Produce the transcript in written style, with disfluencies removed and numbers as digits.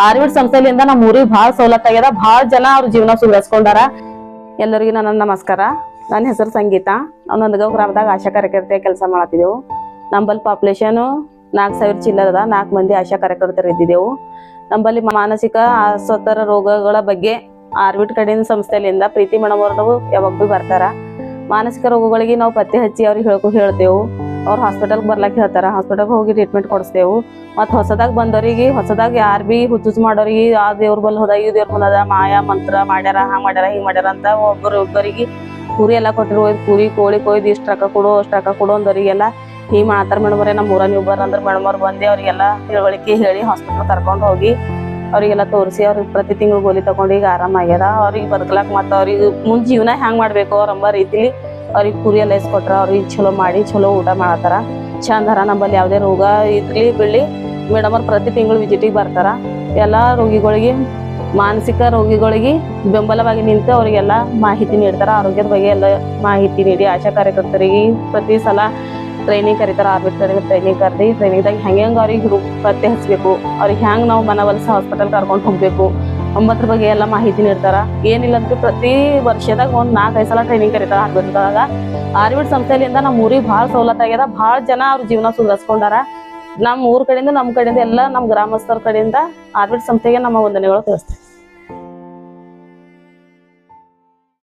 ಆರ್ವಿಡ್ ಸಂಸ್ಥೆಯಿಂದ ನಮ್ಮ ಊರಿಗೆ ಭಾಳ ಸವಲತ್ತು ಆಗ್ಯದ. ಭಾಳ ಜನ ಅವ್ರ ಜೀವನ ಸುಧಾರಿಸ್ಕೊಂಡಾರ. ಎಲ್ಲರಿಗೂ ನನ್ನ ನಮಸ್ಕಾರ. ನನ್ನ ಹೆಸರು ಸಂಗೀತ. ನಾವು ನಂದಗಾಂವ್ ಗ್ರಾಮದಾಗ ಆಶಾ ಕಾರ್ಯಕರ್ತೆಯ ಕೆಲಸ ಮಾಡತ್ತಿದ್ದೆವು. ನಂಬಲ್ಲಿ ಪಾಪ್ಯುಲೇಷನ್ 4,000 ಚಿಲ್ಲರದ 4 ಮಂದಿ ಆಶಾ ಕಾರ್ಯಕರ್ತರು ಇದ್ದಿದ್ದೆವು. ನಂಬಲ್ಲಿ ಮಾನಸಿಕ ಅಸ್ವಸ್ಥರ ರೋಗಗಳ ಬಗ್ಗೆ ಆರ್ವಿಡ್ ಕಡೆಯಿಂದ ಸಂಸ್ಥೆಯಿಂದ ಪ್ರೀತಿ ಮೇಡಮ್ ಅವರು ಯಾವಾಗ ಭೀ ಬರ್ತಾರ. ಮಾನಸಿಕ ರೋಗಗಳಿಗೆ ನಾವು ಪತ್ತೆ ಹಚ್ಚಿ ಅವ್ರಿಗೆ ಹೇಳ್ತೇವೆ. ಅವ್ರು ಹಾಸ್ಪಿಟಲ್ಗೆ ಬರ್ಲಕ್ಕೆ ಹೇಳ್ತಾರ. ಹಾಸ್ಪಿಟಲ್ಗೆ ಹೋಗಿ ಟ್ರೀಟ್ಮೆಂಟ್ ಕೊಡಿಸ್ತೇವೆ. ಮತ್ತು ಹೊಸದಾಗಿ ಯಾರು ಭೀ ಹುಚ್ಚು ಮಾಡೋರಿಗೆ ಆ ದೇವ್ರ ಬಲ್ ಹೋದ ಈ ದೇವ್ರ ಬಂದದ ಮಾಯಾ ಮಂತ್ರ ಮಾಡ್ಯಾರ, ಹಂಗೆ ಮಾಡ್ಯಾರ ಹಿಂಗೆ ಮಾಡ್ಯಾರ ಅಂತ ಒಬ್ಬರಿಗೆ ಕುರಿ ಎಲ್ಲ ಕೊಟ್ಟಿರು. ಕುರಿ ಕೋಳಿ ಕೊಯ್ದು ಇಷ್ಟು ರೊಕ್ಕ ಕೊಡು ಅಷ್ಟು ರೊಕ್ಕ ಕೊಡು ಅಂದವರಿಗೆಲ್ಲ ಹಿಂಗೆ ಮಾಡ್ತಾರೆ. ಮೇಡಮ್ರೆ ನಮ್ಮ ಊರ ನೀವು ಅಂದ್ರೆ ಮೇಡಮ್ ಅವ್ರು ಬಂದು ಅವರಿಗೆಲ್ಲ ತಿಳುವಳಿಕೆ ಹೇಳಿ ಹಾಸ್ಪಿಟಲ್ ಕರ್ಕೊಂಡು ಹೋಗಿ ಅವರಿಗೆಲ್ಲ ತೋರಿಸಿ ಅವ್ರಿಗೆ ಪ್ರತಿ ತಿಂಗಳು ಗೋಲಿ ತಗೊಂಡು ಈಗ ಆರಾಮಾಗ್ಯದ. ಅವ್ರಿಗೆ ಬದುಕಲಾಕ ಮತ್ತು ಅವ್ರಿಗೆ ಮುಂದೆ ಜೀವನ ಹೆಂಗೆ ಮಾಡಬೇಕು ಅವ್ರಂಬ ರೀತಿಲಿ ಅವ್ರಿಗೆ ಕುರಿ ಎಲ್ಲ ಇಸ್ಕೊಟ್ರ. ಅವ್ರಿಗೆ ಚಲೋ ಮಾಡಿ ಚಲೋ ಊಟ ಮಾಡತ್ತಾರ. ಚಂದರ ನಂಬಲ್ಲಿ ಯಾವುದೇ ರೋಗ ಇದ್ಲಿ ಬೀಳಿ ಮೇಡಮ್ ಅವ್ರು ಪ್ರತಿ ತಿಂಗಳು ವಿಸಿಟಿಗೆ ಬರ್ತಾರ. ಎಲ್ಲ ರೋಗಿಗಳಿಗೆ ಮಾನಸಿಕ ರೋಗಿಗಳಿಗೆ ಬೆಂಬಲವಾಗಿ ನಿಂತು ಅವರಿಗೆಲ್ಲ ಮಾಹಿತಿ ನೀಡ್ತಾರೆ. ಆರೋಗ್ಯದ ಬಗ್ಗೆ ಎಲ್ಲ ಮಾಹಿತಿ ನೀಡಿ ಆಶಾ ಕಾರ್ಯಕರ್ತರಿಗೆ ಪ್ರತಿ ಸಲ ಟ್ರೈನಿಂಗ್ ಕರೀತಾರೆ. ಆರ್ಬಿಟ್ ಟ್ರೈನಿಂಗ್ ಕರೆದಿ ಟ್ರೈನಿಂಗ್ದಾಗ ಹೆಂಗೆ ಅವ್ರಿಗೆ ಪತ್ತೆ ಹಚ್ಚಬೇಕು, ಅವ್ರಿಗೆ ಹೆಂಗೆ ನಾವು ಮನವೊಲಿಸಿ ಹಾಸ್ಪಿಟಲ್ ಕರ್ಕೊಂಡು ಹೋಗಬೇಕು ಅಂಬದ್ರ ಬಗ್ಗೆ ಎಲ್ಲ ಮಾಹಿತಿ ನೀಡ್ತಾರೆ. ಏನಿಲ್ಲ ಅಂದ್ರೆ ಪ್ರತಿ ವರ್ಷದಾಗ ಒಂದು 4-5 ಸಲ ಟ್ರೈನಿಂಗ್ ಕರೀತಾರೆ ಆರ್ಬಿಟ್ದಾಗ. ಆರ್ಬಿಟ್ ಸಂಸ್ಥೆಯಿಂದ ನಮ್ಮ ಊರಿಗೆ ಭಾಳ ಸವಲತ್ತು ಆಗ್ಯದ. ಭಾಳ ಜನ ಅವ್ರ ಜೀವನ ಸುಧಾರಿಸ್ಕೊಂಡಾರ. ನಮ್ಮ ಊರ ಕಡೆಯಿಂದ ನಮ್ಮ ಕಡೆಯಿಂದ ಎಲ್ಲ ನಮ್ಮ ಗ್ರಾಮಸ್ಥರ ಕಡೆಯಿಂದ ಆರ್ಬಿಟ್ ಸಂಸ್ಥೆಗೆ ನಮ್ಮ ವಂದನೆಗಳು ತಿಳಿಸ್ತೀವಿ.